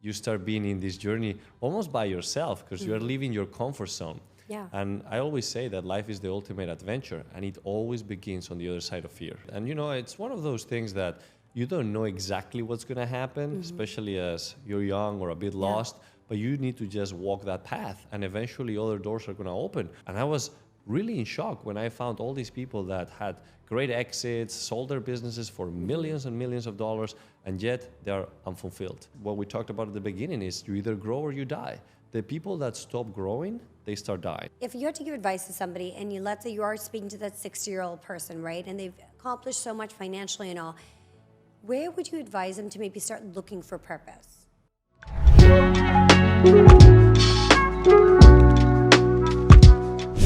you start being in this journey almost by yourself because you're leaving your comfort zone. Yeah. And I always say that life is the ultimate adventure, and it always begins on the other side of fear. And it's one of those things that you don't know exactly what's going to happen, especially as you're young or a bit lost, but you need to just walk that path, and eventually other doors are going to open. And I was really in shock when I found all these people that had great exits, sold their businesses for millions and millions of dollars, and yet they're unfulfilled. What we talked about at the beginning is you either grow or you die. The people that stop growing, they start dying. If you had to give advice to somebody, and let's say you are speaking to that 60-year-old person, right, and they've accomplished so much financially and all, where would you advise them to maybe start looking for purpose?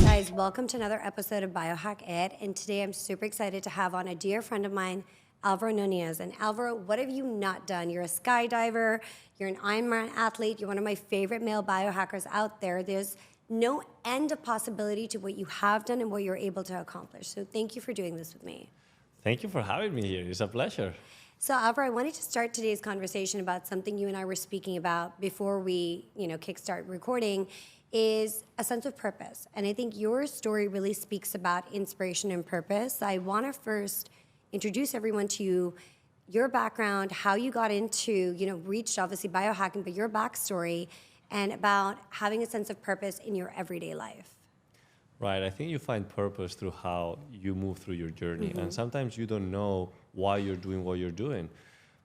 Guys, welcome to another episode of Biohack-it, and today I'm super excited to have on a dear friend of mine, Alvaro Nunez. And Alvaro, what have you not done? You're a skydiver, you're an Ironman athlete, you're one of my favorite male biohackers out there. There's no end of possibility to what you have done and what you're able to accomplish. So thank you for doing this with me. Thank you for having me here. It's a pleasure. So Alvaro, I wanted to start today's conversation about something you and I were speaking about before we, kickstart recording, is a sense of purpose. And I think your story really speaks about inspiration and purpose. I want to first introduce everyone to your background, how you got into, reached obviously biohacking, but your backstory, and about having a sense of purpose in your everyday life. Right. I think you find purpose through how you move through your journey. And sometimes you don't know why you're doing what you're doing.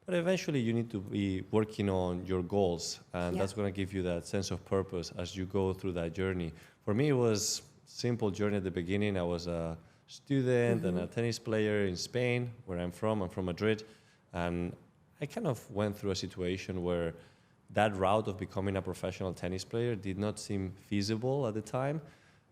But eventually you need to be working on your goals. And that's going to give you that sense of purpose as you go through that journey. For me, it was a simple journey at the beginning. I was a student and a tennis player in Spain, where I'm from. I'm from Madrid. And I kind of went through a situation where that route of becoming a professional tennis player did not seem feasible at the time.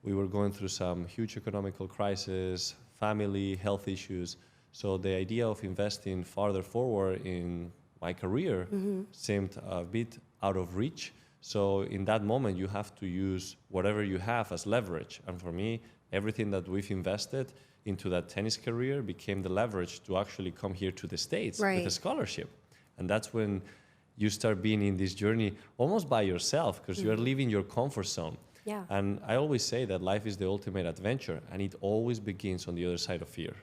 We were going through some huge economical crisis, family, health issues. So the idea of investing farther forward in my career seemed a bit out of reach. So in that moment, you have to use whatever you have as leverage. And for me, everything that we've invested into that tennis career became the leverage to actually come here to the States with a scholarship. And that's when you start being in this journey almost by yourself because you're leaving your comfort zone. Yeah. And I always say that life is the ultimate adventure, and it always begins on the other side of fear.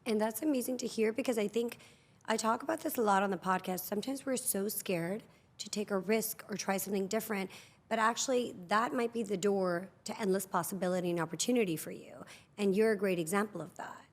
And that's amazing to hear, because I think I talk about this a lot on the podcast. Sometimes we're so scared to take a risk or try something different, but actually that might be the door to endless possibility and opportunity for you. And you're a great example of that.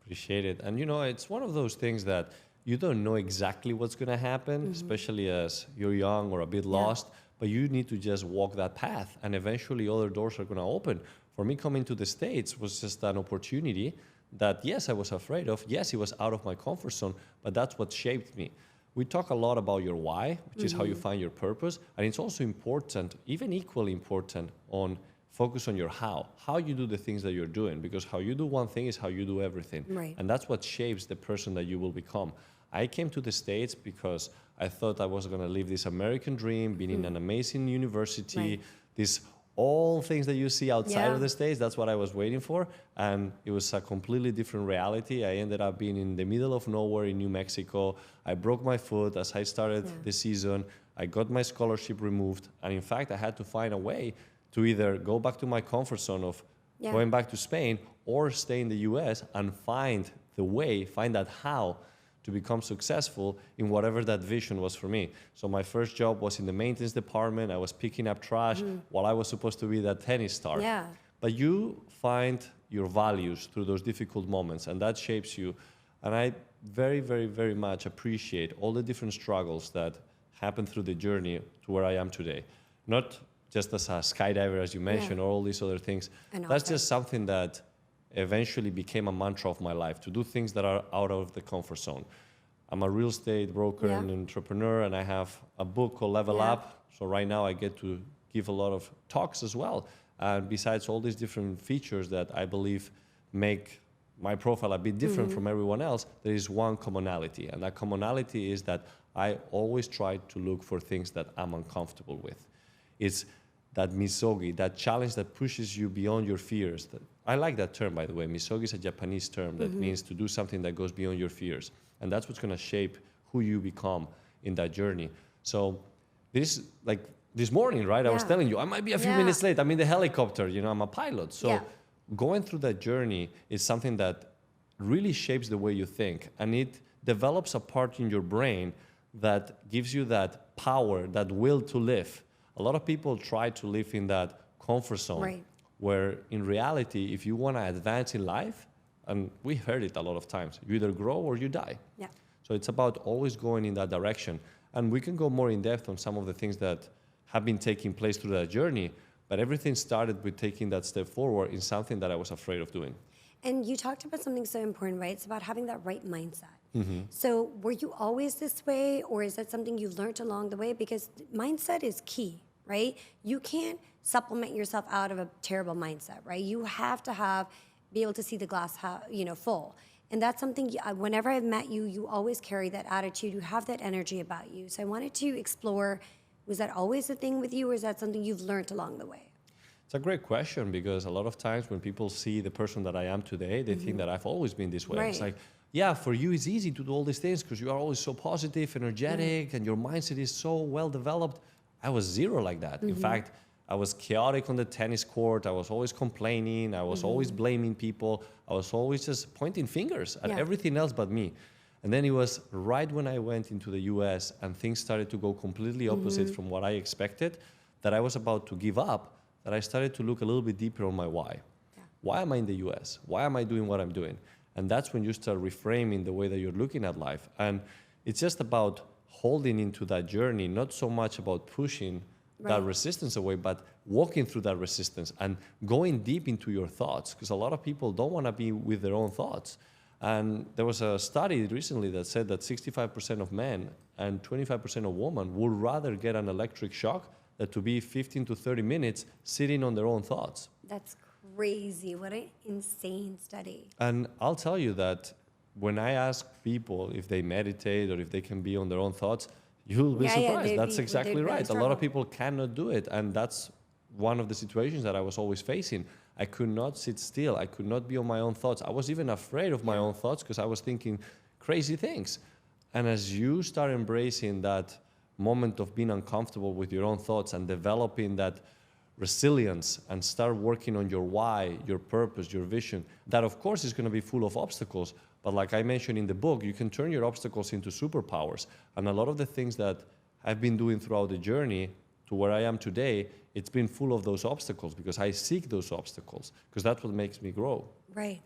Appreciate it. And it's one of those things that you don't know exactly what's going to happen, especially as you're young or a bit lost, but you need to just walk that path, and eventually other doors are going to open. For me, coming to the States was just an opportunity that, yes, I was afraid of. Yes, it was out of my comfort zone, but that's what shaped me. We talk a lot about your why, which is how you find your purpose. And it's also important, even equally important, on focus on your how you do the things that you're doing, because how you do one thing is how you do everything. Right. And that's what shapes the person that you will become. I came to the States because I thought I was going to live this American dream, being in an amazing university, this all things that you see outside of the States. That's what I was waiting for. And it was a completely different reality. I ended up being in the middle of nowhere in New Mexico. I broke my foot as I started the season. I got my scholarship removed. And in fact, I had to find a way to either go back to my comfort zone of going back to Spain or stay in the US and find the way, find that how to become successful in whatever that vision was for me. So my first job was in the maintenance department. I was picking up trash while I was supposed to be that tennis star. Yeah. But you find your values through those difficult moments, and that shapes you. And I very, very, very much appreciate all the different struggles that happened through the journey to where I am today. Not just as a skydiver, as you mentioned, or all these other things. That's just something that eventually became a mantra of my life, to do things that are out of the comfort zone. I'm a real estate broker and entrepreneur, and I have a book called Level Up. So right now I get to give a lot of talks as well. And besides all these different features that I believe make my profile a bit different from everyone else, there is one commonality. And that commonality is that I always try to look for things that I'm uncomfortable with. It's that misogi, that challenge that pushes you beyond your fears. I like that term, by the way. Misogi is a Japanese term that means to do something that goes beyond your fears. And that's what's going to shape who you become in that journey. So this morning, right? I was Yeah. telling you, I might be a few Yeah. minutes late. I'm in the helicopter, I'm a pilot. So Yeah. going through that journey is something that really shapes the way you think. And it develops a part in your brain that gives you that power, that will to live. A lot of people try to live in that comfort zone. Right. Where in reality, if you want to advance in life, and we heard it a lot of times, you either grow or you die. Yeah. So it's about always going in that direction. And we can go more in depth on some of the things that have been taking place through that journey, but everything started with taking that step forward in something that I was afraid of doing. And you talked about something so important, right? It's about having that right mindset. Mm-hmm. So were you always this way, or is that something you learned along the way? Because mindset is key, right? You can't supplement yourself out of a terrible mindset, right? You have to be able to see the glass full. And that's something, whenever I've met you, you always carry that attitude. You have that energy about you. So I wanted to explore, was that always a thing with you, or is that something you've learned along the way? It's a great question, because a lot of times when people see the person that I am today, they think that I've always been this way. Right. It's like, yeah, for you it's easy to do all these things because you are always so positive, energetic, and your mindset is so well developed. I was zero like that. In fact, I was chaotic on the tennis court. I was always complaining. I was always blaming people. I was always just pointing fingers at everything else but me. And then it was right when I went into the US and things started to go completely opposite from what I expected, that I was about to give up, that I started to look a little bit deeper on my why. Yeah. Why am I in the US? Why am I doing what I'm doing? And that's when you start reframing the way that you're looking at life. And it's just about holding into that journey, not so much about pushing that resistance away, but walking through that resistance and going deep into your thoughts, because a lot of people don't want to be with their own thoughts. And there was a study recently that said that 65% of men and 25% of women would rather get an electric shock than to be 15 to 30 minutes sitting on their own thoughts. That's crazy. What an insane study. And I'll tell you that when I ask people if they meditate or if they can be on their own thoughts, you'll be surprised. That's exactly right. A lot of people cannot do it. And that's one of the situations that I was always facing. I could not sit still. I could not be on my own thoughts. I was even afraid of my own thoughts because I was thinking crazy things. And as you start embracing that moment of being uncomfortable with your own thoughts and developing that resilience and start working on your why, your purpose, your vision, that of course is going to be full of obstacles. But like I mentioned in the book, you can turn your obstacles into superpowers. And a lot of the things that I've been doing throughout the journey to where I am today, it's been full of those obstacles because I seek those obstacles because that's what makes me grow. Right.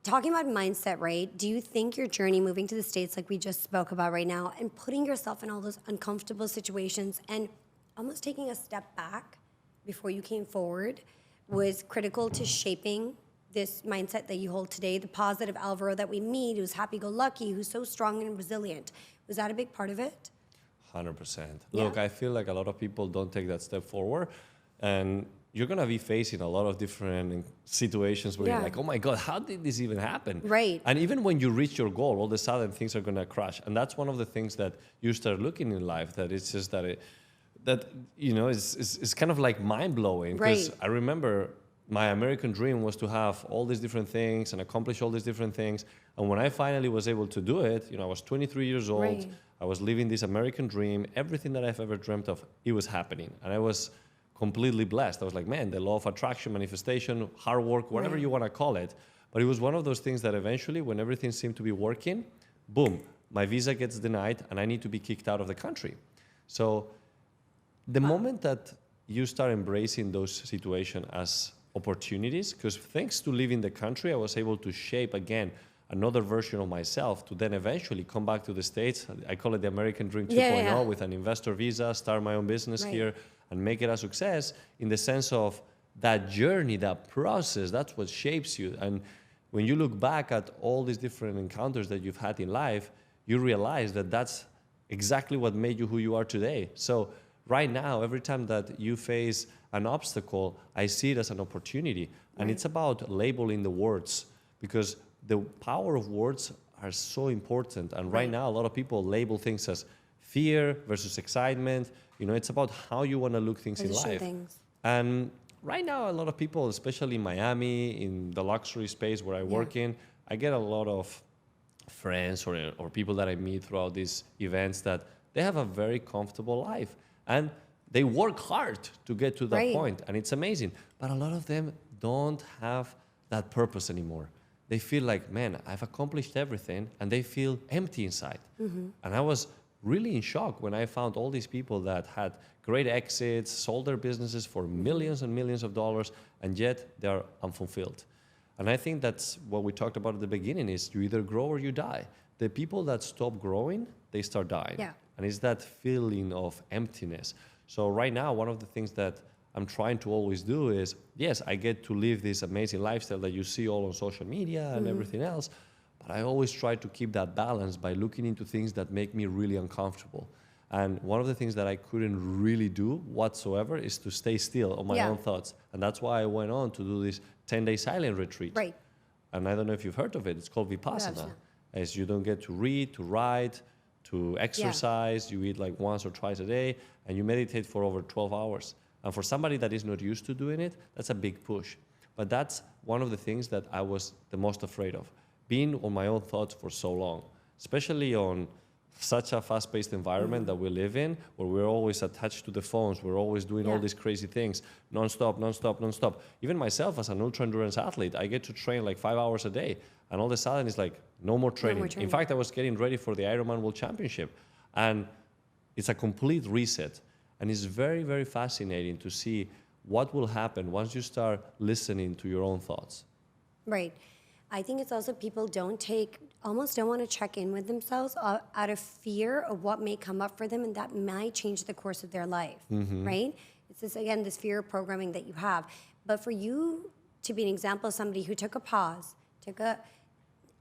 Talking about mindset, right? Do you think your journey moving to the States, like we just spoke about right now, and putting yourself in all those uncomfortable situations and almost taking a step back before you came forward was critical to shaping this mindset that you hold today, the positive Alvaro that we meet, who's happy-go-lucky, who's so strong and resilient? Was that a big part of it? 100%. Look, I feel like a lot of people don't take that step forward, and you're going to be facing a lot of different situations where you're like, oh my God, how did this even happen? Right. And even when you reach your goal, all of a sudden things are going to crash. And that's one of the things that you start looking in life, that it's just that it's kind of like mind-blowing. Because I remember my American dream was to have all these different things and accomplish all these different things. And when I finally was able to do it, I was 23 years old. Right. I was living this American dream. Everything that I've ever dreamt of, it was happening. And I was completely blessed. I was like, man, the law of attraction, manifestation, hard work, whatever you want to call it. But it was one of those things that eventually, when everything seemed to be working, boom, my visa gets denied and I need to be kicked out of the country. So the moment that you start embracing those situations as opportunities, because thanks to leaving the country, I was able to shape again another version of myself to then eventually come back to the States. I call it the American Dream 2.0 with an investor visa, start my own business here and make it a success, in the sense of that journey, that process, that's what shapes you. And when you look back at all these different encounters that you've had in life, you realize that that's exactly what made you who you are today. So right now, every time that you face an obstacle, I see it as an opportunity. And it's about labeling the words, because the power of words are so important. And right now, a lot of people label things as fear versus excitement. It's about how you want to look things in life. And right now, a lot of people, especially in Miami, in the luxury space where I work in, I get a lot of friends or people that I meet throughout these events that they have a very comfortable life. And they work hard to get to that point, and it's amazing. But a lot of them don't have that purpose anymore. They feel like, man, I've accomplished everything, and they feel empty inside. And I was really in shock when I found all these people that had great exits, sold their businesses for millions and millions of dollars, and yet they're unfulfilled. And I think that's what we talked about at the beginning, is you either grow or you die. The people that stop growing, they start dying. Yeah. And it's that feeling of emptiness. So right now, one of the things that I'm trying to always do is, yes, I get to live this amazing lifestyle that you see all on social media and everything else, but I always try to keep that balance by looking into things that make me really uncomfortable. And one of the things that I couldn't really do whatsoever is to stay still on my own thoughts. And that's why I went on to do this 10-day silent retreat. Right. And I don't know if you've heard of it. It's called Vipassana. As you don't get to read, to write, to exercise. You eat like once or twice a day, and you meditate for over 12 hours. And for somebody that is not used to doing it, that's a big push. But that's one of the things that I was the most afraid of, being on my own thoughts for so long, especially on such a fast-paced environment that we live in, where we're always attached to the phones, we're always doing all these crazy things, non-stop, non-stop, non-stop. Even myself as an ultra-endurance athlete, I get to train like 5 hours a day, and all of a sudden it's like, no more training. In fact, I was getting ready for the Ironman World Championship, and it's a complete reset. And it's very, very fascinating to see what will happen once you start listening to your own thoughts. Right. I think it's also people almost don't want to check in with themselves out of fear of what may come up for them, and that might change the course of their life, right? It's this, again, this fear of programming that you have. But for you to be an example of somebody who took a pause,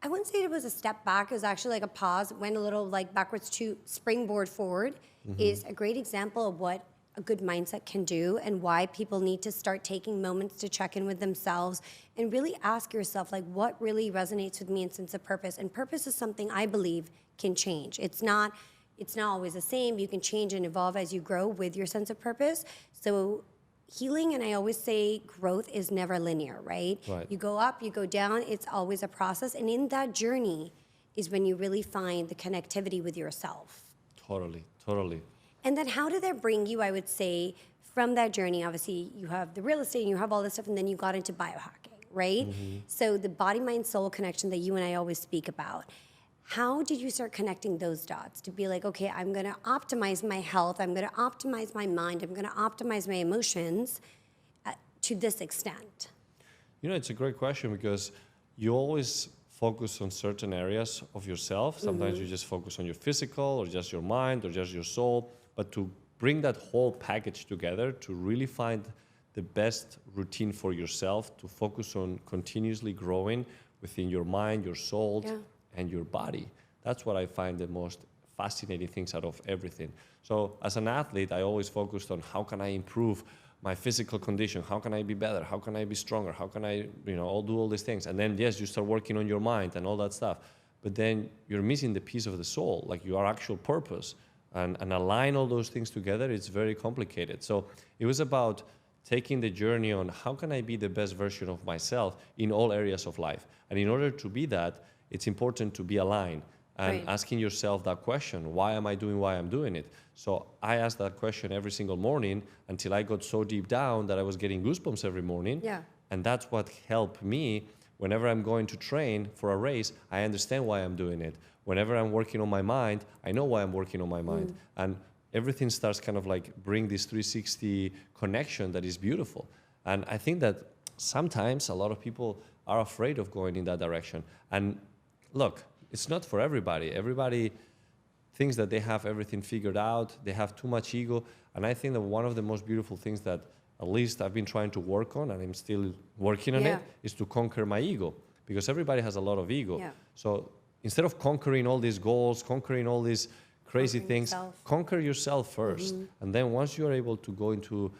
I wouldn't say it was a step back, it was actually like a pause, went a little like backwards to springboard forward, is a great example of what a good mindset can do, and why people need to start taking moments to check in with themselves and really ask yourself, like, what really resonates with me in sense of purpose? And purpose is something I believe can change. It's not always the same. You can change and evolve as you grow with your sense of purpose. So healing, and I always say growth is never linear, right? You go up, you go down, it's always a process. And in that journey is when you really find the connectivity with yourself. Totally, totally. And then how did that bring you, I would say, from that journey? Obviously, you have the real estate and you have all this stuff, and then you got into biohacking, right? So the body, mind, soul connection that you and I always speak about. How did you start connecting those dots to be like, okay, I'm going to optimize my health, I'm going to optimize my mind, I'm going to optimize my emotions to this extent? You know, it's a great question, because you always focus on certain areas of yourself. Sometimes you just focus on your physical, or just your mind, or just your soul. But to bring that whole package together, to really find the best routine for yourself, to focus on continuously growing within your mind, your soul, and your body. That's what I find the most fascinating things out of everything. So as an athlete, I always focused on how can I improve my physical condition, how can I be better, how can I be stronger, how can I, all do all these things. And then, yes, you start working on your mind and all that stuff. But then you're missing the piece of the soul, like your actual purpose. And align all those things together, it's very complicated. So it was about taking the journey on how can I be the best version of myself in all areas of life. And in order to be that, it's important to be aligned and asking yourself that question, why am I doing why I'm doing it? So I asked that question every single morning until I got so deep down that I was getting goosebumps every morning. And that's what helped me. Whenever I'm going to train for a race, I understand why I'm doing it. Whenever I'm working on my mind, I know why I'm working on my mind. And everything starts kind of like bring this 360 connection that is beautiful. And I think that sometimes a lot of people are afraid of going in that direction. And look, it's not for everybody. Everybody thinks that they have everything figured out. They have too much ego. And I think that one of the most beautiful things that at least I've been trying to work on, and I'm still working on it, is to conquer my ego. Because everybody has a lot of ego. So instead of conquering all these goals, conquering all these crazy things, conquer yourself first. And then once you're able to go into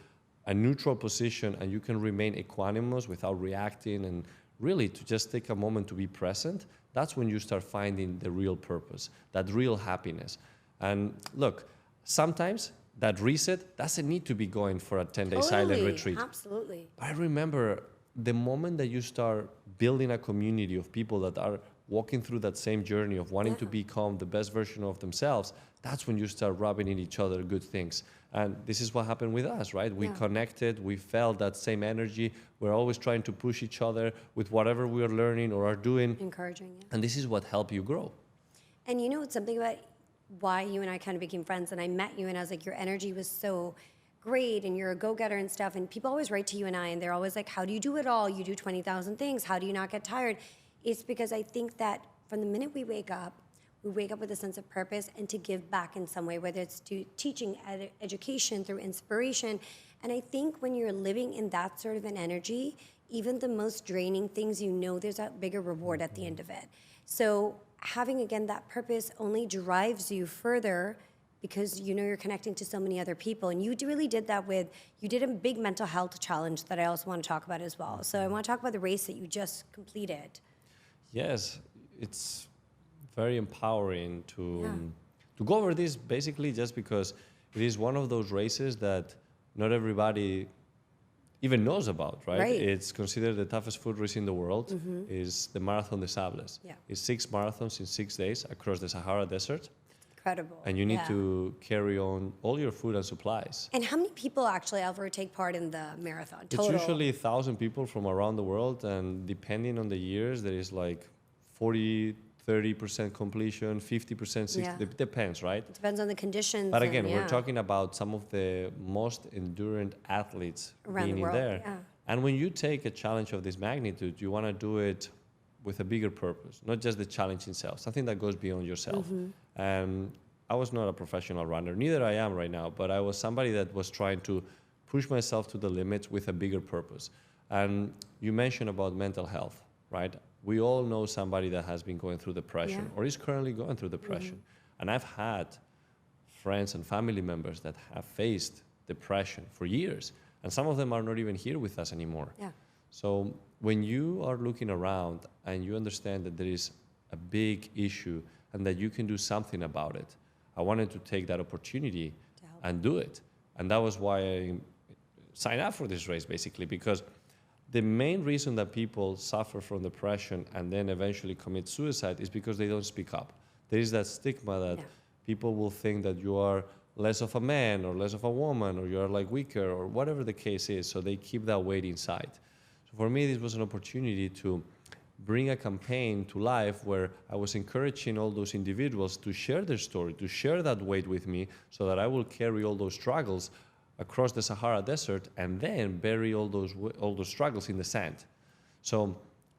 a neutral position and you can remain equanimous without reacting, and really to just take a moment to be present, that's when you start finding the real purpose, that real happiness. And look, sometimes that reset doesn't need to be going for a 10-day silent retreat. Absolutely. But I remember the moment that you start building a community of people that are walking through that same journey of wanting to become the best version of themselves, that's when you start rubbing in each other good things. And this is what happened with us, right? We connected, we felt that same energy. We're always trying to push each other with whatever we are learning or are doing. Encouraging, yeah. And this is what helped you grow. And you know, it's something about why you and I kind of became friends, and I met you and I was like, your energy was so great and you're a go-getter and stuff. And people always write to you and I, and they're always like, how do you do it all? You do 20,000 things. How do you not get tired? It's because I think that from the minute we wake up with a sense of purpose and to give back in some way, whether it's to teaching, education, through inspiration. And I think when you're living in that sort of an energy, even the most draining things, you know there's a bigger reward at the end of it. So having, again, that purpose only drives you further because you know you're connecting to so many other people. And you really did that you did a big mental health challenge that I also want to talk about as well. So I want to talk about the race that you just completed. Yes, it's very empowering to go over this, basically just because it is one of those races that not everybody even knows about, right? It's considered the toughest foot race in the world, is the Marathon des Sables. Yeah. It's 6 marathons in 6 days across the Sahara Desert. Incredible. And you need to carry on all your food and supplies. And how many people actually, Alvaro, take part in the marathon? Total? It's usually 1,000 people from around the world, and depending on the years, there is like 30% completion, 50%, 60%, it depends, right? It depends on the conditions. But again, we're talking about some of the most endurant athletes around being the world, in there. And when you take a challenge of this magnitude, you want to do it with a bigger purpose, not just the challenge itself, something that goes beyond yourself. And I was not a professional runner, neither I am right now, but I was somebody that was trying to push myself to the limits with a bigger purpose. And you mentioned about mental health, right? We all know somebody that has been going through depression or is currently going through depression. And I've had friends and family members that have faced depression for years. And some of them are not even here with us anymore. So when you are looking around and you understand that there is a big issue and that you can do something about it, I wanted to take that opportunity and do it. And that was why I signed up for this race, basically, because the main reason that people suffer from depression and then eventually commit suicide is because they don't speak up. There is that stigma that people will think that you are less of a man or less of a woman or you are like weaker or whatever the case is, so they keep that weight inside. So for me, this was an opportunity to bring a campaign to life where I was encouraging all those individuals to share their story, to share that weight with me so that I will carry all those struggles across the Sahara Desert and then bury all those struggles in the sand. So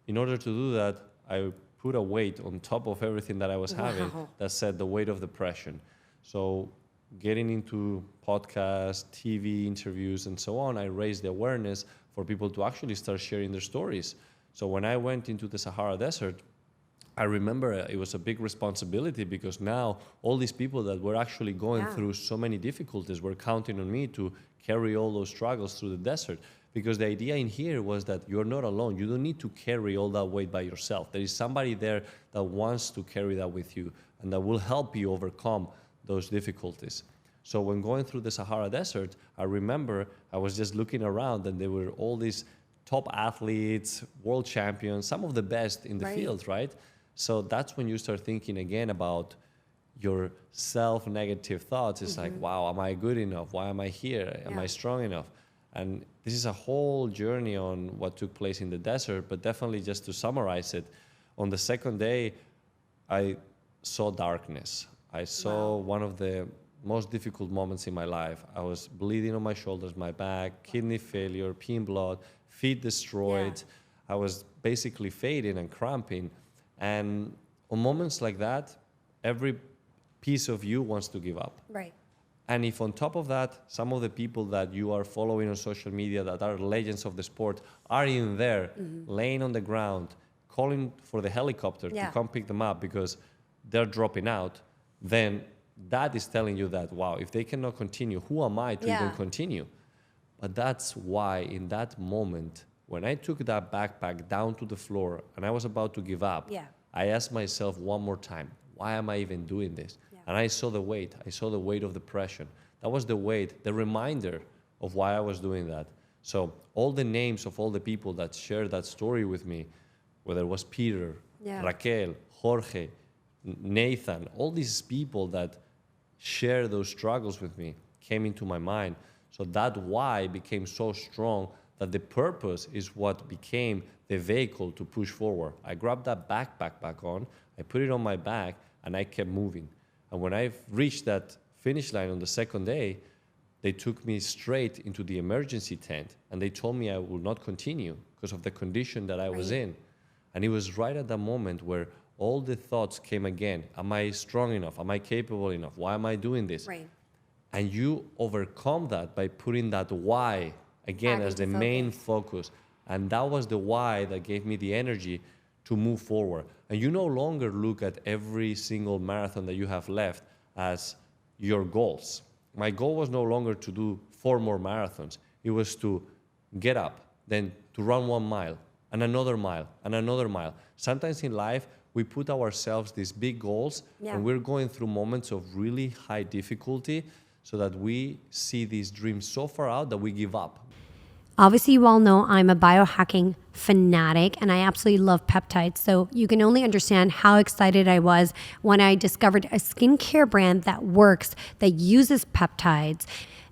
in order to do that, I put a weight on top of everything that I was having that said the weight of depression. So getting into podcasts, TV interviews, and so on, I raised the awareness for people to actually start sharing their stories. So when I went into the Sahara Desert, I remember it was a big responsibility because now all these people that were actually going through so many difficulties were counting on me to carry all those struggles through the desert. Because the idea in here was that you're not alone. You don't need to carry all that weight by yourself. There is somebody there that wants to carry that with you and that will help you overcome those difficulties. So when going through the Sahara Desert, I remember I was just looking around and there were all these top athletes, world champions, some of the best in the field, right? So that's when you start thinking again about your self-negative thoughts. It's like, wow, am I good enough? Why am I here? Am I strong enough? And this is a whole journey on what took place in the desert, but definitely just to summarize it, on the second day, I saw darkness. I saw one of the most difficult moments in my life. I was bleeding on my shoulders, my back, kidney failure, peeing blood, feet destroyed. I was basically fading and cramping. And on moments like that, every piece of you wants to give up. Right. And if on top of that, some of the people that you are following on social media that are legends of the sport are in there, laying on the ground, calling for the helicopter to come pick them up because they're dropping out, then that is telling you that, wow, if they cannot continue, who am I to even continue? But that's why in that moment, when I took that backpack down to the floor and I was about to give up, I asked myself one more time, why am I even doing this? And I saw the weight. I saw the weight of depression. That was the weight, the reminder of why I was doing that. So all the names of all the people that shared that story with me, whether it was Peter, Yeah. Raquel, Jorge, Nathan, all these people that share those struggles with me came into my mind. So that why became so strong that the purpose is what became the vehicle to push forward. I grabbed that backpack back on, I put it on my back, and I kept moving. And when I reached that finish line on the second day, they took me straight into the emergency tent, and they told me I will not continue because of the condition that I was in. And it was right at that moment where all the thoughts came again. Am I strong enough? Am I capable enough? Why am I doing this? Right. And you overcome that by putting that why again as the main focus. And that was the why that gave me the energy to move forward. And you no longer look at every single marathon that you have left as your goals. My goal was no longer to do 4 more marathons. It was to get up, then to run 1 mile, and another mile, and another mile. Sometimes in life, we put ourselves these big goals, and we're going through moments of really high difficulty so that we see these dreams so far out that we give up. Obviously, you all know I'm a biohacking fanatic and I absolutely love peptides. So you can only understand how excited I was when I discovered a skincare brand that works, that uses peptides.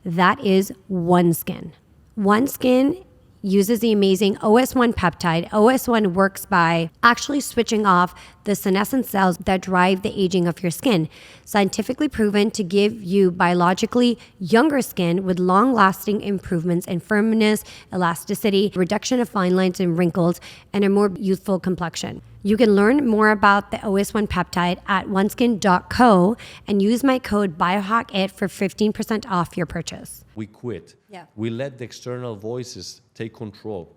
That is OneSkin. OneSkin uses the amazing OS1 peptide. OS1 works by actually switching off the senescent cells that drive the aging of your skin. Scientifically proven to give you biologically younger skin with long-lasting improvements in firmness, elasticity, reduction of fine lines and wrinkles, and a more youthful complexion. You can learn more about the OS1 peptide at oneskin.co and use my code Biohack-it for 15% off your purchase. We quit. Yeah. We let the external voices take control.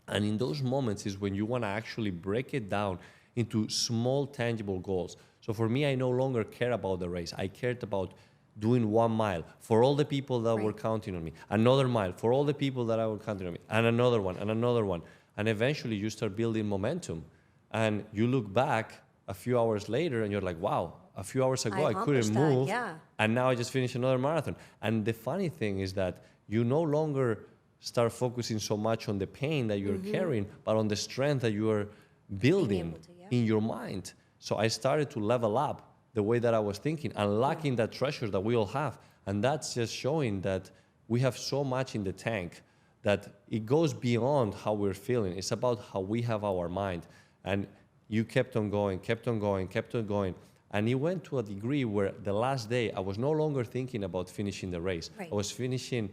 And in those moments is when you want to actually break it down into small, tangible goals. So for me, I no longer care about the race. I cared about doing 1 mile for all the people that were counting on me, another mile for all the people that were counting on me, and another one, and another one. And eventually you start building momentum. And you look back a few hours later and you're like, wow, a few hours ago I couldn't move. And now I just finished another marathon. And the funny thing is that you no longer start focusing so much on the pain that you're carrying, but on the strength that you are building in your mind. So I started to level up the way that I was thinking, unlocking that treasure that we all have. And that's just showing that we have so much in the tank that it goes beyond how we're feeling. It's about how we have our mind. And you kept on going, kept on going, kept on going. And it went to a degree where the last day, I was no longer thinking about finishing the race. I was finishing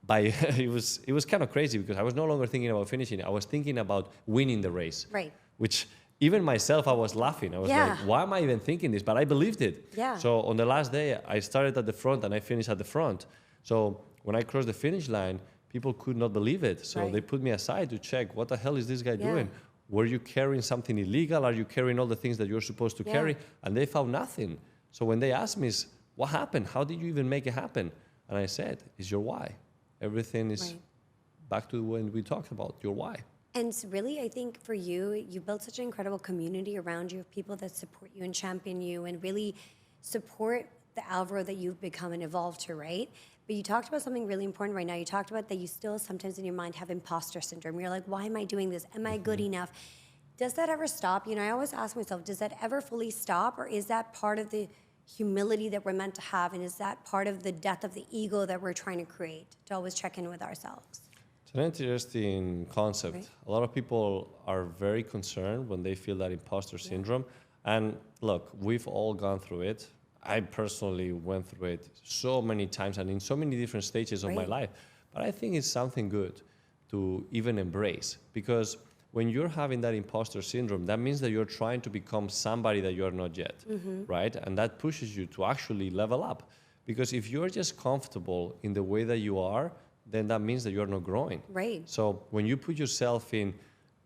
by, it was kind of crazy because I was no longer thinking about finishing it. I was thinking about winning the race. Which even myself, I was laughing. I was like, why am I even thinking this? But I believed it. So on the last day, I started at the front and I finished at the front. So when I crossed the finish line, people could not believe it. So they put me aside to check, what the hell is this guy doing? Were you carrying something illegal? Are you carrying all the things that you're supposed to carry? And they found nothing. So when they asked me, what happened? How did you even make it happen? And I said, it's your why. Everything is back to when we talked about, your why. And really, I think for you, you built such an incredible community around you of people that support you and champion you and really support the Alvaro that you've become and evolved to, right? But you talked about something really important right now. You talked about that you still sometimes in your mind have imposter syndrome. You're like, why am I doing this? Am I good enough? Does that ever stop? You know, I always ask myself, does that ever fully stop? Or is that part of the humility that we're meant to have? And is that part of the death of the ego that we're trying to create, to always check in with ourselves? It's an interesting concept. A lot of people are very concerned when they feel that imposter syndrome. And look, we've all gone through it. I personally went through it so many times and in so many different stages of my life. But I think it's something good to even embrace, because when you're having that imposter syndrome, that means that you're trying to become somebody that you're not yet, right? And that pushes you to actually level up. Because if you're just comfortable in the way that you are, then that means that you're not growing. So when you put yourself in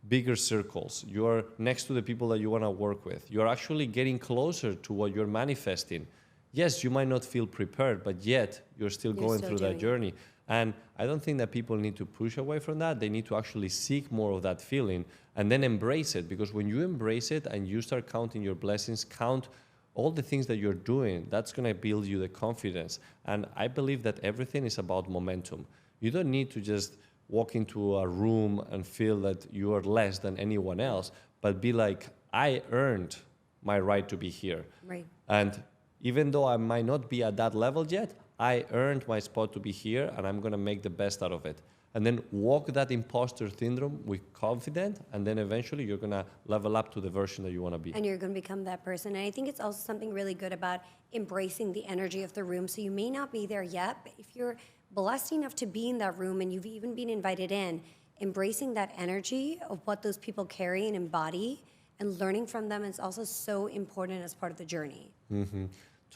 bigger circles, you're next to the people that you want to work with, you're actually getting closer to what you're manifesting. Yes, you might not feel prepared, but yet you're still going through that journey. And I don't think that people need to push away from that. They need to actually seek more of that feeling and then embrace it. Because when you embrace it and you start counting your blessings, count all the things that you're doing, that's going to build you the confidence. And I believe that everything is about momentum. You don't need to just walk into a room and feel that you are less than anyone else, but be like, I earned my right to be here. Right. And even though I might not be at that level yet, I earned my spot to be here, and I'm going to make the best out of it. And then walk that imposter syndrome with confidence, and then eventually you're going to level up to the version that you want to be. And you're going to become that person. And I think it's also something really good about embracing the energy of the room. So you may not be there yet, but if you're blessed enough to be in that room and you've even been invited in, embracing that energy of what those people carry and embody and learning from them is also so important as part of the journey. Mm-hmm.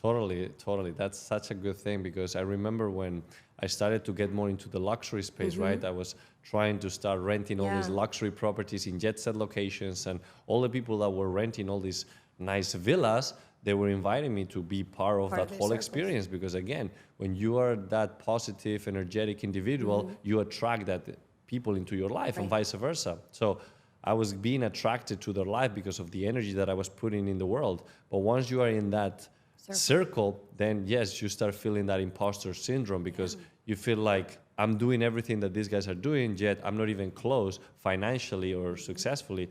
Totally. That's such a good thing, because I remember when I started to get more into the luxury space, right? I was trying to start renting all these luxury properties in jet set locations, and all the people that were renting all these nice villas, they were inviting me to be part of that whole experience, because again, when you are that positive, energetic individual, you attract that people into your life and vice versa. So I was being attracted to their life because of the energy that I was putting in the world. But once you are in that circle, then yes, you start feeling that imposter syndrome, because you feel like I'm doing everything that these guys are doing, yet I'm not even close financially or successfully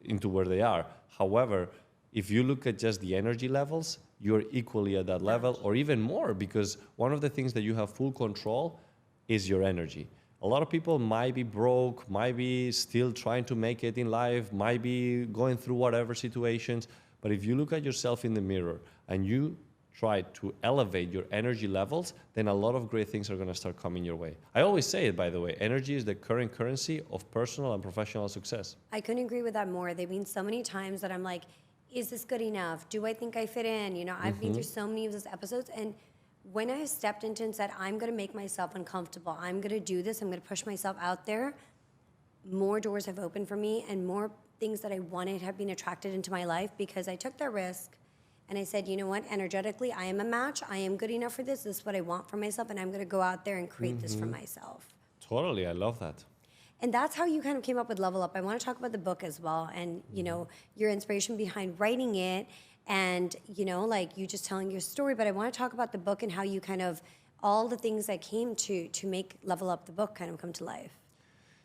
into where they are. However, if you look at just the energy levels, you're equally at that level or even more, because one of the things that you have full control is your energy. A lot of people might be broke, might be still trying to make it in life, might be going through whatever situations. But if you look at yourself in the mirror and you try to elevate your energy levels, then a lot of great things are going to start coming your way. I always say it, by the way, energy is the current currency of personal and professional success. I couldn't agree with that more. There've been so many times that I'm like, is this good enough? Do I think I fit in? You know, I've been through so many of those episodes, and when I stepped into and said, I'm going to make myself uncomfortable, I'm going to do this, I'm going to push myself out there, more doors have opened for me and more things that I wanted have been attracted into my life, because I took that risk and I said, you know what, energetically, I am a match. I am good enough for this. This is what I want for myself, and I'm going to go out there and create this for myself. Totally. I love that. And that's how you kind of came up with Level Up. I want to talk about the book as well, and, you know, your inspiration behind writing it, and, you know, like you just telling your story. But I want to talk about the book and how you kind of, all the things that came to make Level Up the book kind of come to life.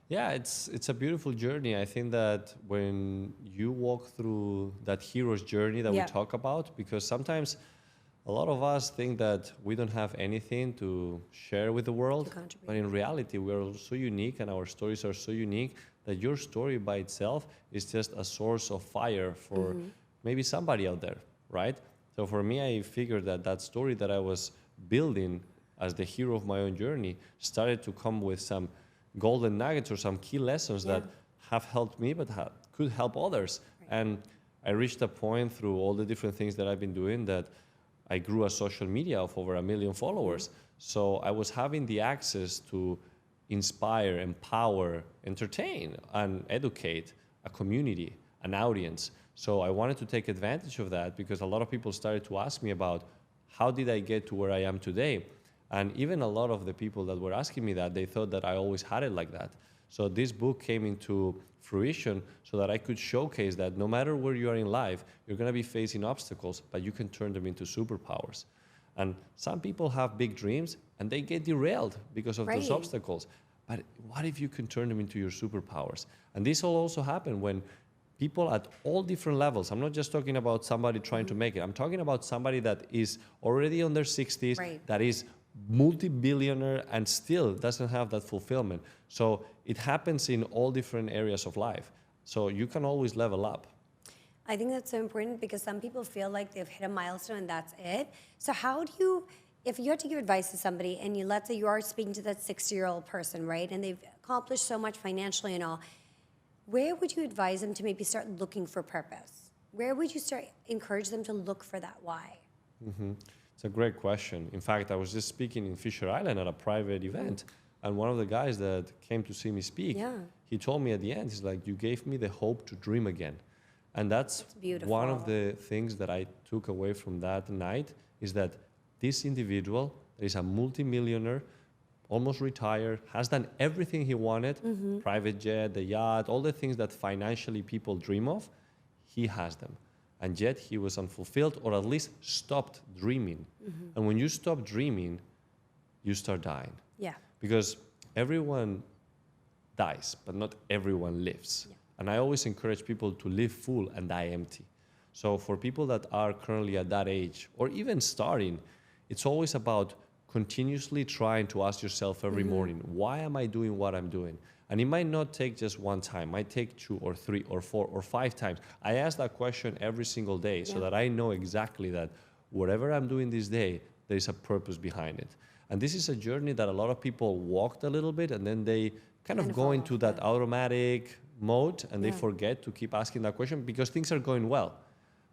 Yeah, it's a beautiful journey. I think that when you walk through that hero's journey that we talk about, because sometimes a lot of us think that we don't have anything to share with the world, but in reality, we're so unique and our stories are so unique that your story by itself is just a source of fire for maybe somebody out there, right? So for me, I figured that that story that I was building as the hero of my own journey started to come with some golden nuggets or some key lessons that have helped me but could help others. And I reached a point through all the different things that I've been doing that I grew a social media of over 1 million followers. So I was having the access to inspire, empower, entertain, and educate a community, an audience. So I wanted to take advantage of that, because a lot of people started to ask me about how did I get to where I am today? And even a lot of the people that were asking me that, they thought that I always had it like that. So this book came into fruition so that I could showcase that no matter where you are in life, you're going to be facing obstacles, but you can turn them into superpowers. And some people have big dreams and they get derailed because of those obstacles. But what if you can turn them into your superpowers? And this will also happen when people at all different levels, I'm not just talking about somebody trying to make it, I'm talking about somebody that is already on their 60s, that is multi-billionaire and still doesn't have that fulfillment. So it happens in all different areas of life. So you can always level up. I think that's so important, because some people feel like they've hit a milestone and that's it. So how do you, if you had to give advice to somebody and you, let's say you are speaking to that 60-year-old person, right, and they've accomplished so much financially and all, where would you advise them to maybe start looking for purpose? Where would you start encourage them to look for that why? It's a great question. In fact, I was just speaking in Fisher Island at a private event, and one of the guys that came to see me speak, he told me at the end, he's like, you gave me the hope to dream again. And that's one of the things that I took away from that night, is that this individual is a multimillionaire, almost retired, has done everything he wanted, private jet, the yacht, all the things that financially people dream of, he has them. And yet he was unfulfilled, or at least stopped dreaming. And when you stop dreaming, you start dying. Because everyone dies, but not everyone lives. And I always encourage people to live full and die empty. So for people that are currently at that age, or even starting, it's always about continuously trying to ask yourself every morning, why am I doing what I'm doing? And it might not take just one time, it might take 2 or 3 or 4 or 5 times. I ask that question every single day so that I know exactly that whatever I'm doing this day, there is a purpose behind it. And this is a journey that a lot of people walked a little bit and then they kind of go into that automatic mode and they forget to keep asking that question because things are going well.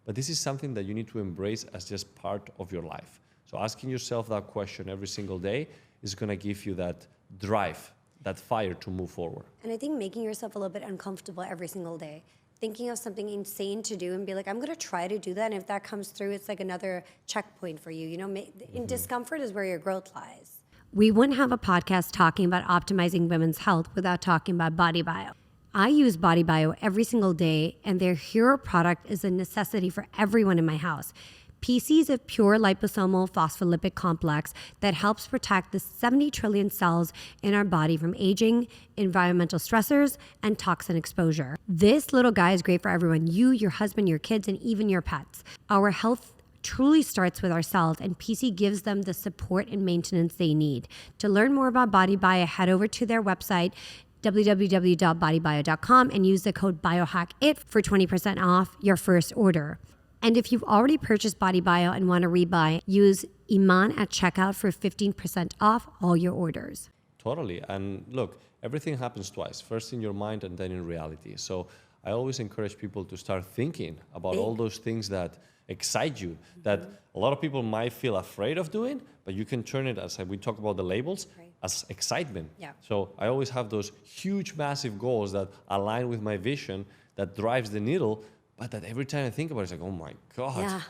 But this is something that you need to embrace as just part of your life. So asking yourself that question every single day is going to give you that drive, that fire to move forward. And I think making yourself a little bit uncomfortable every single day, thinking of something insane to do and be like, I'm going to try to do that. And if that comes through, it's like another checkpoint for you. You know, in discomfort is where your growth lies. We wouldn't have a podcast talking about optimizing women's health without talking about BodyBio. I use BodyBio every single day, and their hero product is a necessity for everyone in my house. PC is a pure liposomal phospholipid complex that helps protect the 70 trillion cells in our body from aging, environmental stressors, and toxin exposure. This little guy is great for everyone, you, your husband, your kids, and even your pets. Our health truly starts with ourselves, and PC gives them the support and maintenance they need. To learn more about BodyBio, head over to their website, www.bodybio.com, and use the code Biohack-it for 20% off your first order. And if you've already purchased BodyBio and want to rebuy, use Iman at checkout for 15% off all your orders. Totally. And look, everything happens twice, first in your mind and then in reality. So I always encourage people to start thinking about all those things that excite you, that a lot of people might feel afraid of doing, but you can turn it, as we talk about the labels, as excitement. Yeah. So I always have those huge, massive goals that align with my vision, that drives the needle, but that every time I think about it, it's like, oh my God,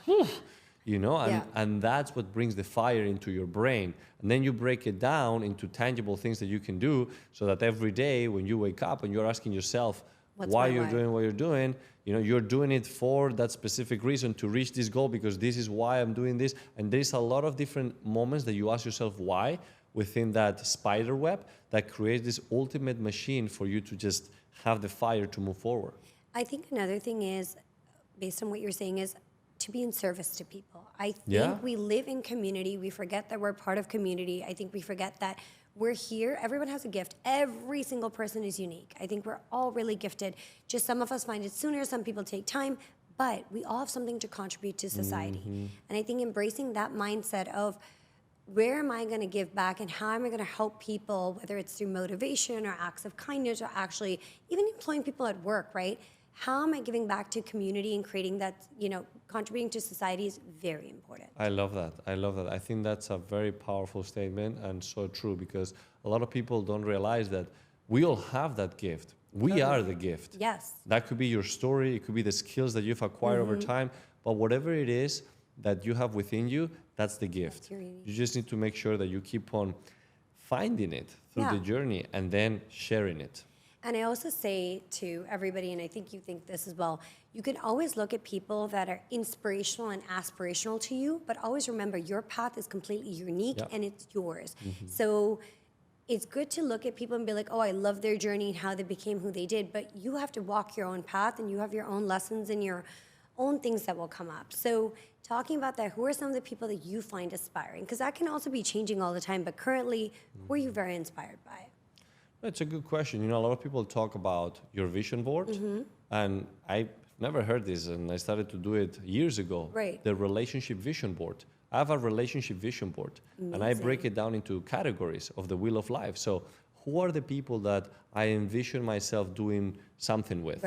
you know, and that's what brings the fire into your brain. And then you break it down into tangible things that you can do so that every day when you wake up and you're asking yourself why you're doing what you're doing, you know, you're doing it for that specific reason to reach this goal because this is why I'm doing this. And there's a lot of different moments that you ask yourself why within that spider web that creates this ultimate machine for you to just have the fire to move forward. I think another thing is, based on what you're saying, is to be in service to people. I think we live in community. We forget that we're part of community. I think we forget that we're here. Everyone has a gift. Every single person is unique. I think we're all really gifted. Just some of us find it sooner. Some people take time. But we all have something to contribute to society. And I think embracing that mindset of where am I going to give back and how am I going to help people, whether it's through motivation or acts of kindness or actually even employing people at work, right? How am I giving back to community and creating that, you know, contributing to society is very important. I love that. I love that. I think that's a very powerful statement and so true because a lot of people don't realize that we all have that gift. We are the gift. Yes. That could be your story. It could be the skills that you've acquired over time. But whatever it is that you have within you, that's the gift. You just need to make sure that you keep on finding it through the journey and then sharing it. And I also say to everybody, and I think you think this as well, you can always look at people that are inspirational and aspirational to you, but always remember your path is completely unique and it's yours. So it's good to look at people and be like, oh, I love their journey and how they became who they did, but you have to walk your own path and you have your own lessons and your own things that will come up. So talking about that, who are some of the people that you find aspiring? Because that can also be changing all the time, but currently, who are you very inspired by? That's a good question. You know, a lot of people talk about your vision board, and I never heard this, and I started to do it years ago. Right. The relationship vision board. I have a relationship vision board, and I break it down into categories of the wheel of life. So who are the people that I envision myself doing something with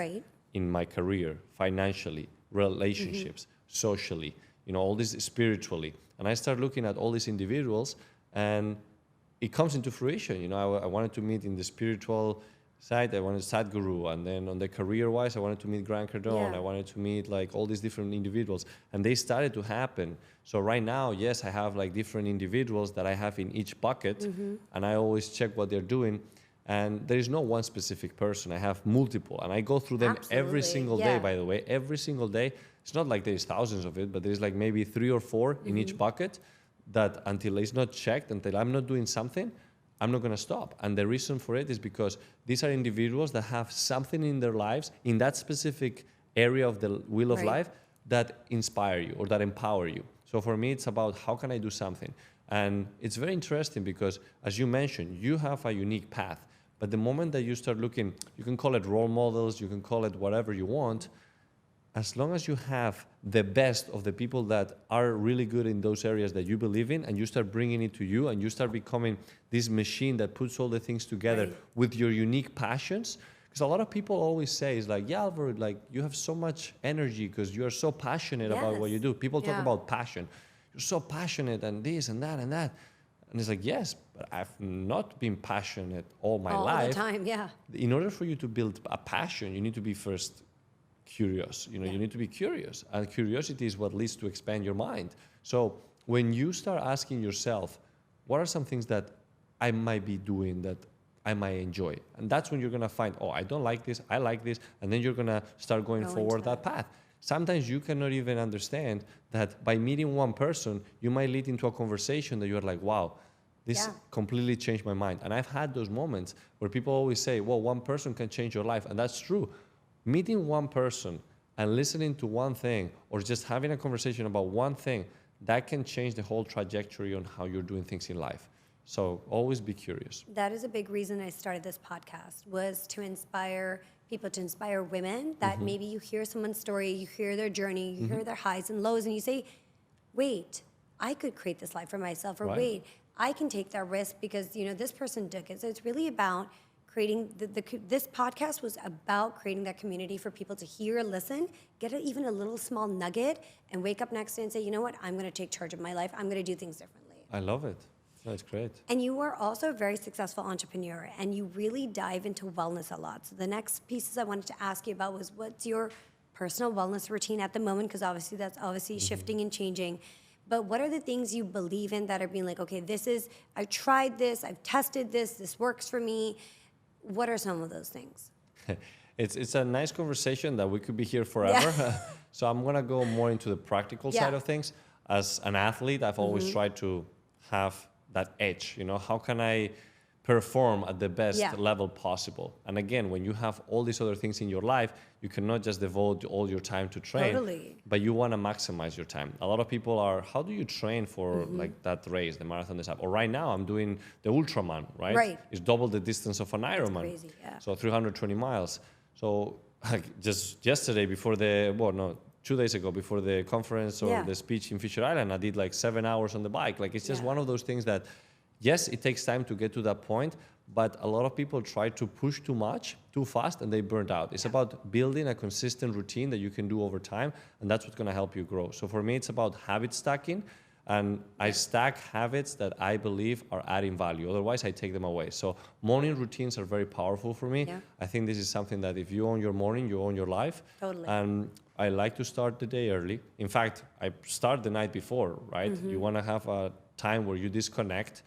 in my career, financially, relationships, socially, you know, all this spiritually. And I start looking at all these individuals, and it comes into fruition. You know, I wanted to meet in the spiritual side, I wanted Sadhguru, and then on the career-wise, I wanted to meet Grant Cardone, I wanted to meet like all these different individuals, and they started to happen. So right now, yes, I have like different individuals that I have in each bucket, and I always check what they're doing, and there is no one specific person. I have multiple, and I go through them every single day, by the way, every single day. It's not like there's thousands of it, but there's like maybe 3 or 4 in each bucket that until it's not checked, until I'm not doing something, I'm not going to stop. And the reason for it is because these are individuals that have something in their lives, in that specific area of the wheel of life, that inspire you or that empower you. So for me, it's about how can I do something? And it's very interesting because, as you mentioned, you have a unique path. But the moment that you start looking, you can call it role models, you can call it whatever you want, as long as you have the best of the people that are really good in those areas that you believe in, and you start bringing it to you, and you start becoming this machine that puts all the things together with your unique passions. Because a lot of people always say, it's like, yeah, Alvaro, like you have so much energy because you are so passionate about what you do. People talk about passion. You're so passionate and this and that and that. And it's like, yes, but I've not been passionate all my life. All the time, yeah. In order for you to build a passion, you need to be first curious. You need to be curious. And curiosity is what leads to expand your mind. So when you start asking yourself, what are some things that I might be doing that I might enjoy? And that's when you're going to find, oh, I don't like this, I like this. And then you're going to start going forward that path. Sometimes you cannot even understand that by meeting one person, you might lead into a conversation that you're like, wow, this completely changed my mind. And I've had those moments where people always say, well, one person can change your life. And that's true. Meeting one person and listening to one thing, or just having a conversation about one thing, that can change the whole trajectory on how you're doing things in life. So always be curious. That is a big reason I started this podcast, was to inspire people, to inspire women that maybe you hear someone's story, you hear their journey, you hear their highs and lows, and you say, wait, I could create this life for myself, or wait, I can take that risk because, this person took it. So it's really about creating, this podcast was about creating that community for people to hear, listen, get even a little small nugget, and wake up next day and say, you know what, I'm going to take charge of my life. I'm going to do things differently. I love it. That's great. And you are also a very successful entrepreneur, and you really dive into wellness a lot. So the next pieces I wanted to ask you about was, what's your personal wellness routine at the moment? Because obviously that's shifting and changing. But what are the things you believe in that are being like, okay, I tried this, I've tested this works for me. What are some of those things? It's a nice conversation that we could be here forever. Yeah. So I'm going to go more into the practical side of things. As an athlete, I've always tried to have that edge. How can I perform at the best level possible? And again, when you have all these other things in your life, you cannot just devote all your time to train, but you want to maximize your time. A lot of people are, how do you train for like that race, the marathon, this up? Or right now I'm doing the Ultraman, right? It's double the distance of an Ironman. Crazy, So 320 miles. So just yesterday before 2 days ago before the conference or the speech in Fisher Island, I did like 7 hours on the bike. Like it's just one of those things that, yes, it takes time to get to that point, but a lot of people try to push too much, too fast, and they burned out. It's about building a consistent routine that you can do over time, and that's what's going to help you grow. So for me, it's about habit stacking, and I stack habits that I believe are adding value. Otherwise, I take them away. So morning routines are very powerful for me. I think this is something that if you own your morning, you own your life. Totally. And I like to start the day early. In fact, I start the night before, right? You want to have a time where you disconnect,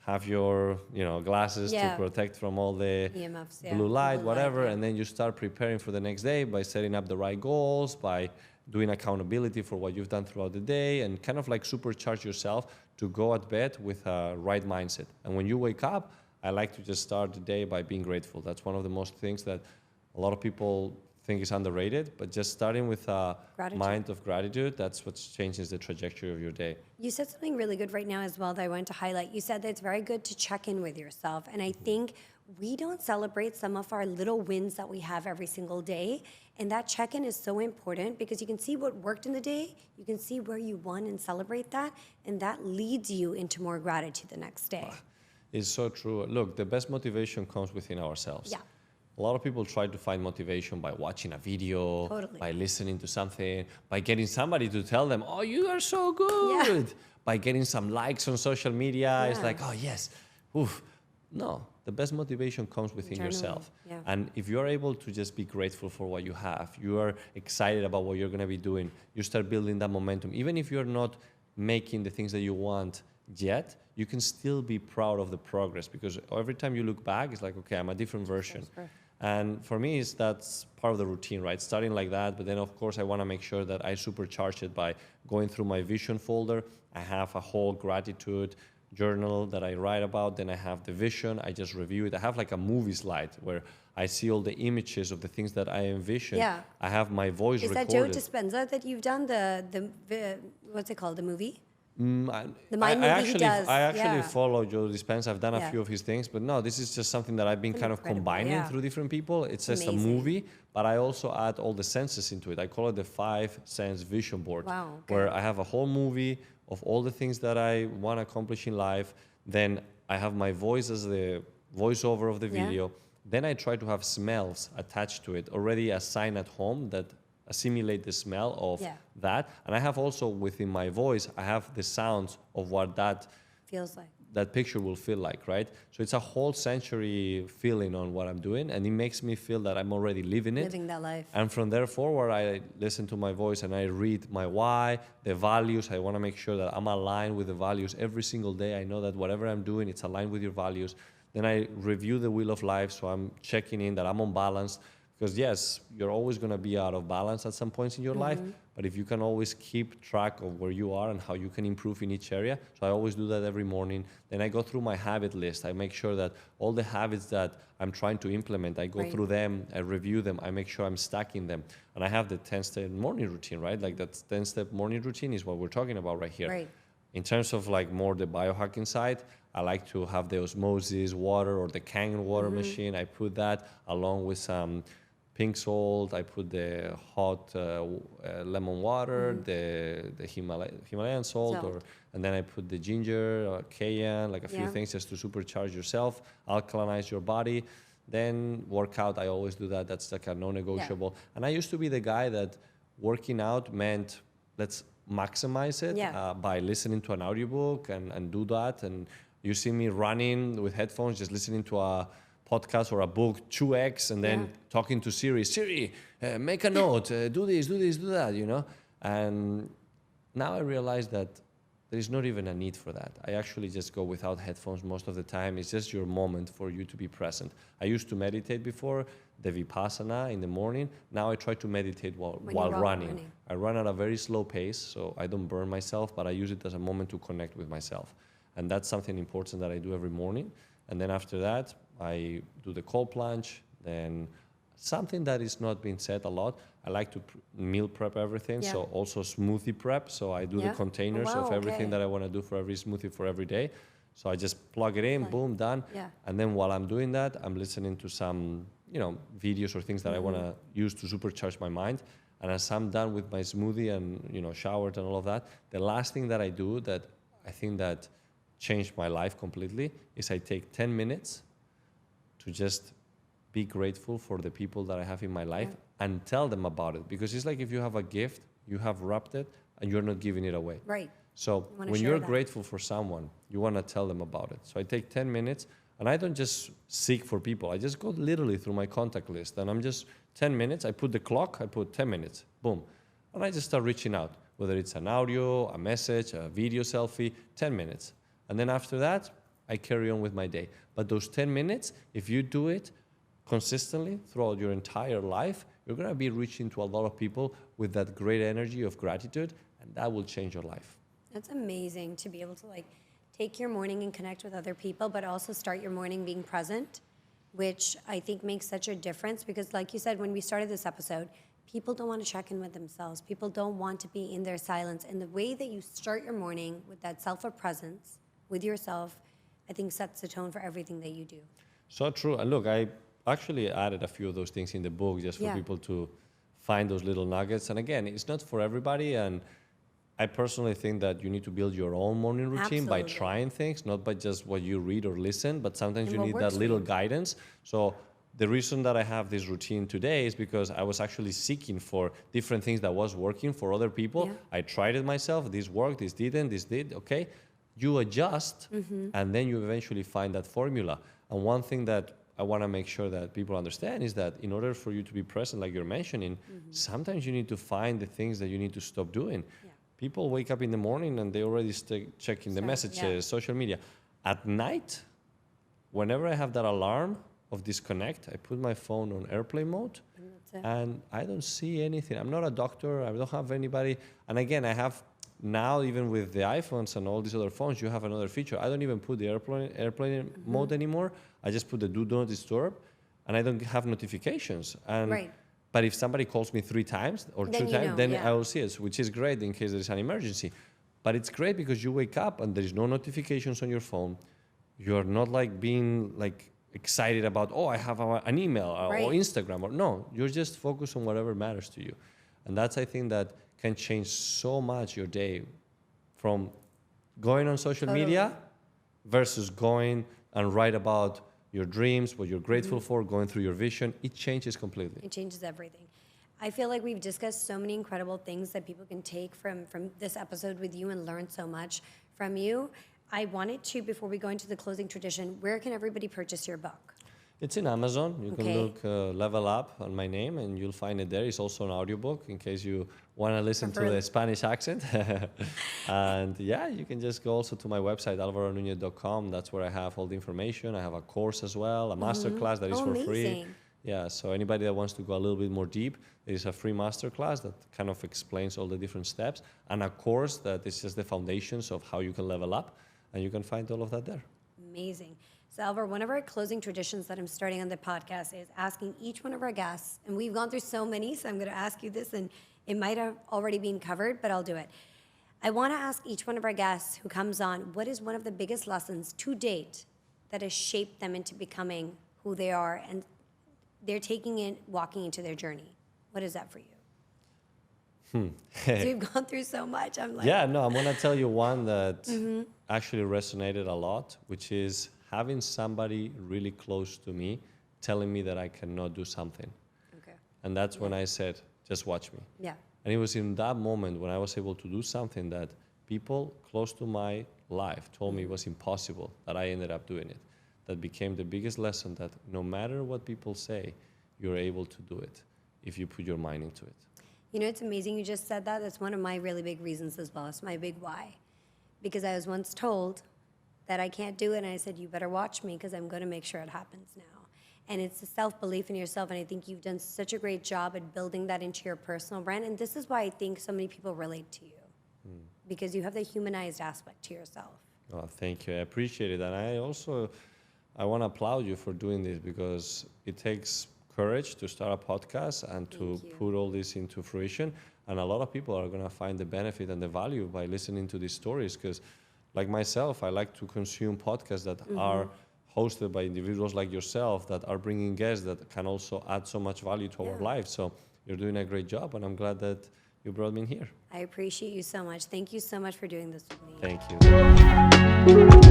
have your glasses to protect from all the EMFs, blue light, whatever, and then you start preparing for the next day by setting up the right goals, by doing accountability for what you've done throughout the day, and kind of like supercharge yourself to go at bed with a right mindset. And when you wake up, I like to just start the day by being grateful. That's one of the most things that a lot of people think is underrated, but just starting with a mind of gratitude, that's what changes the trajectory of your day. You said something really good right now as well that I wanted to highlight. You said that it's very good to check in with yourself. And I think we don't celebrate some of our little wins that we have every single day. And that check-in is so important because you can see what worked in the day, you can see where you won and celebrate that, and that leads you into more gratitude the next day. It's so true. Look, the best motivation comes within ourselves. A lot of people try to find motivation by watching a video, by listening to something, by getting somebody to tell them, oh, you are so good, by getting some likes on social media. It's like, oh, yes. Oof. No, the best motivation comes within yourself. And if you're able to just be grateful for what you have, you are excited about what you're going to be doing, you start building that momentum. Even if you're not making the things that you want yet, you can still be proud of the progress, because every time you look back, it's like, okay, I'm a different version. And for me, that's part of the routine, right? Starting like that, but then of course I want to make sure that I supercharge it by going through my vision folder. I have a whole gratitude journal that I write about. Then I have the vision. I just review it. I have like a movie slide where I see all the images of the things that I envision. Yeah. I have my voice Is that recorded. Joe Dispenza that you've done the what's it called, the movie? I, The mind movie he does. I actually Yeah. follow Joe Dispenza. I've done a Yeah. few of his things, but no, this is just something that I've been kind of incredible, combining yeah. through different people. It's just a Amazing. movie, but I also add all the senses into it. I call it the 5 sense vision board, Wow, okay. where I have a whole movie of all the things that I want to accomplish in life. Then I have my voice as the voiceover of the Yeah. video. Then I try to have smells attached to it, already assigned at home that assimilate the smell of Yeah. that. And I have also within my voice, I have the sounds of what Feels like. that picture will feel like, right? So it's a whole sensory feeling on what I'm doing, and it makes me feel that I'm already living it. Living that life. And from there forward, I listen to my voice and I read my why, the values. I want to make sure that I'm aligned with the values every single day. I know that whatever I'm doing, it's aligned with your values. Then I review the wheel of life, so I'm checking in that I'm on balance. Because yes, you're always going to be out of balance at some points in your life, but if you can always keep track of where you are and how you can improve in each area. So I always do that every morning. Then I go through my habit list. I make sure that all the habits that I'm trying to implement, I go Right. through them, I review them, I make sure I'm stacking them. And I have the 10-step morning routine, right? Like that 10-step morning routine is what we're talking about right here. Right. In terms of like more the biohacking side, I like to have the osmosis water or the Kangen water machine. I put that along with some pink salt. I put the hot lemon water, the Himalayan salt, Salt. and then I put the ginger, cayenne, like a few Yeah. things just to supercharge yourself, alkalinize your body. Then workout, I always do that. That's like a non-negotiable. And I used to be the guy that working out meant let's maximize it Yeah. by listening to an audiobook and do that. And you see me running with headphones, just listening to a podcast or a book, 2x, and then Yeah. talking to Siri, make a note, do this, do that, you know? And now I realize that there is not even a need for that. I actually just go without headphones most of the time. It's just your moment for you to be present. I used to meditate before, the Vipassana in the morning. Now I try to meditate while running. I run at a very slow pace, so I don't burn myself, but I use it as a moment to connect with myself. And that's something important that I do every morning. And then after that, I do the cold plunge. Then something that is not being said a lot, I like to meal prep everything. Yeah. So also smoothie prep. So I do Yeah. the containers Oh, wow, of everything okay. that I want to do for every smoothie for every day. So I just plug it in, boom, done. Yeah. And then while I'm doing that, I'm listening to some, videos or things that I want to use to supercharge my mind. And as I'm done with my smoothie and, showered and all of that, the last thing that I do that I think that changed my life completely is I take 10 minutes to just be grateful for the people that I have in my life and tell them about it. Because it's like if you have a gift, you have wrapped it and you're not giving it away. Right. So wanna when share you're that. grateful for someone, you want to tell them about it. So I take 10 minutes and I don't just seek for people. I just go literally through my contact list and I'm just 10 minutes. I put the clock, I put 10 minutes, boom. And I just start reaching out, whether it's an audio, a message, a video selfie, 10 minutes. And then after that, I carry on with my day. But those 10 minutes, if you do it consistently throughout your entire life, you're going to be reaching to a lot of people with that great energy of gratitude, and that will change your life. That's amazing to be able to take your morning and connect with other people, but also start your morning being present, which I think makes such a difference because like you said, when we started this episode, people don't want to check in with themselves. People don't want to be in their silence. And the way that you start your morning with that self of presence with yourself, I think sets the tone for everything that you do. So true. And look, I actually added a few of those things in the book just for people to find those little nuggets. And again, it's not for everybody. And I personally think that you need to build your own morning routine by Absolutely. trying things, not by just what you read or listen, but sometimes And you what need works that for little you. guidance. So the reason that I have this routine today is because I was actually seeking for different things that was working for other people. Yeah. I tried it myself. This worked, this didn't, this did. Okay. You adjust and then you eventually find that formula. And one thing that I want to make sure that people understand is that in order for you to be present, like you're mentioning, sometimes you need to find the things that you need to stop doing. Yeah. People wake up in the morning and they already checking the So, messages, yeah. social media. At night, whenever I have that alarm of disconnect, I put my phone on airplane mode And that's it. and I don't see anything. I'm not a doctor. I don't have anybody. And again, I have now even with the iPhones and all these other phones, you have another feature. I don't even put the airplane mode anymore. I just put the do not disturb, and I don't have notifications. And Right. but if somebody calls me 3 times or Then 2 you times, know, then yeah. I will see it, which is great in case there's an emergency. But it's great because you wake up and there is no notifications on your phone. You're not like being like excited about, oh, I have an email or Right. Instagram, or no, you're just focused on whatever matters to you. And that's, I think, that can change so much your day, from going on social media versus going and write about your dreams, what you're grateful for, going through your vision. It changes completely. It changes everything. I feel like we've discussed so many incredible things that people can take from this episode with you and learn so much from you. I wanted to, before we go into the closing tradition, where can everybody purchase your book? It's in Amazon. You Okay. can look Level Up on my name and you'll find it there. It's also an audiobook in case you want to listen to the Spanish accent. And yeah, you can just go also to my website, alvaronunez.com. That's where I have all the information. I have a course as well, a masterclass that is for free. Amazing. Yeah, so anybody that wants to go a little bit more deep, there is a free masterclass that kind of explains all the different steps, and a course that is just the foundations of how you can level up, and you can find all of that there. Amazing. So, Alvaro, one of our closing traditions that I'm starting on the podcast is asking each one of our guests, and we've gone through so many, so I'm going to ask you this, and it might have already been covered, but I'll do it. I want to ask each one of our guests who comes on, what is one of the biggest lessons to date that has shaped them into becoming who they are, and they're taking it, walking into their journey? What is that for you? So we've gone through so much. I'm like, Yeah, no, I'm gonna tell you one that actually resonated a lot, which is having somebody really close to me telling me that I cannot do something. okay, And that's when I said, just watch me. yeah, And it was in that moment when I was able to do something that people close to my life told me was impossible, that I ended up doing it. That became the biggest lesson, that no matter what people say, you're able to do it if you put your mind into it. You know, it's amazing you just said that. That's one of my really big reasons as well. It's my big why. Because I was once told that I can't do it, and I said, you better watch me because I'm going to make sure it happens now. And it's the self-belief in yourself, and I think you've done such a great job at building that into your personal brand. And this is why I think so many people relate to you, because you have the humanized aspect to yourself. Oh, thank you. I appreciate it. And I want to applaud you for doing this, because it takes courage to start a podcast and to put all this into fruition. And a lot of people are going to find the benefit and the value by listening to these stories, because like myself, I like to consume podcasts that are hosted by individuals like yourself that are bringing guests that can also add so much value to our lives. So you're doing a great job, and I'm glad that you brought me in here. I appreciate you so much. Thank you so much for doing this with me. Thank you.